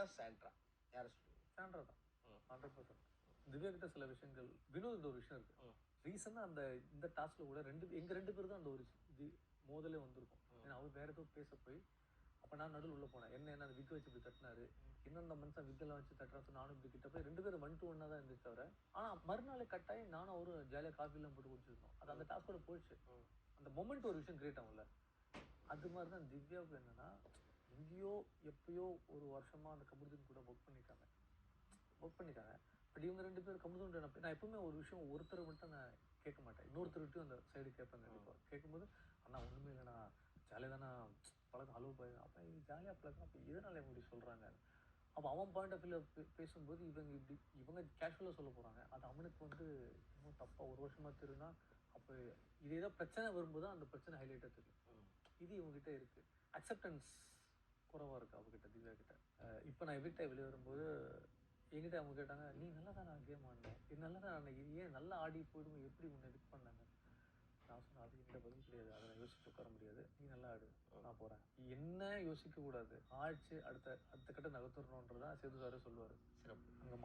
Divya Sandra யாரை சொல்லுவீங்க? Sandra தான் 100%. திவ்யா கிட்ட சில விஷயங்கள் வினோத் ஒரு விஷயம் இருக்கு. ரீசெண்டாக இந்த டாஸ்க்ல கூட எங்க 2 பேர் தான் அந்த ஒரு இது மோதலே வந்திருக்கும். ஏன்னா அவர் வேற ஏதோ பேச போய் அப்போ நான் நடுவில் உள்ள போனேன். என்ன விக்க வச்சு இப்படி தட்டினாரு, இன்னொரு மனுஷன் விக்கெல்லாம் வச்சு தட்டுறான்னு நானும் இப்படி கிட்ட போய் 2 பேரும் 1 to 1 தான் இருந்துச்சு தவிர, ஆனால் மறுநாளே கட்டாயி நானும் அவரும் ஜாலியாக காஃபிலாம் போட்டு குடிச்சிருந்தோம். அது அந்த டாஸ்கோட போயிடுச்சு. அந்த மொமெண்ட் ஒரு விஷயம் கிரியேட் ஆகும்ல, அது மாதிரி தான் திவ்யாவுக்கு என்னன்னா, எங்கேயோ எப்பயோ ஒரு வருஷமா அந்த கமருதீன் கூட ஒர்க் பண்ணிட்டாங்க. பட் இவங்க 2 பேரும் கமருதீன் நான் எப்பவுமே ஒரு விஷயம் ஒருத்தரை மட்டும் நான் கேட்க மாட்டேன். இன்னொருத்தருட்டையும் அந்த சைடு கேட்பேன் கண்டிப்பாக. கேட்கும்போது அண்ணா ஒன்றுமே இல்லைண்ணா, ஜாலியாக தானே பழக்கம், ஹலோ பாய், அப்போ இது ஜாலியாக பழக்கம், அப்போ எதனால இவங்க இப்படி சொல்கிறாங்க? அப்போ அவன் பாயிண்ட் ஆஃப் வியூவில் பேசும்போது இவங்க கேஷுவலாக சொல்ல போகிறாங்க. அது அவனுக்கு இன்னும் தப்பாக ஒரு வருஷமாக தெரியும்னா, அப்போ இது ஏதோ பிரச்சனை வரும்போது அந்த பிரச்சனை ஹைலைட்டாக தெரியும். இது இவங்ககிட்ட இருக்குது. அக்செப்டன்ஸ் குறைவாக இருக்குது அவங்ககிட்ட, திவ்யா கிட்ட. இப்போ நான் எவிக்ட் வெளியே வரும்போது என்கிட்ட அவங்க கேட்டாங்க, நீ நல்லா தான் நான் கேம் ஆடினேன், இது நல்லா தான் ஆடினேன், இது ஏன் நல்லா ஆடி போயிடும், எப்படி உன்னை எவிக்ட் பண்ணாங்க? நான் சொன்னேன், அது என்கிட்ட பதில் கிடையாது, அதை நான் யோசிச்சு உட்கார முடியாது, நீ நல்லா ஆடு, நான் போகிறேன். என்ன யோசிக்க கூடாது, ஆயிடுச்சு, அடுத்த கட்ட நகர்த்துறணுன்றதான் சேது சாரே சொல்லுவார். சிறப்பு. அங்கே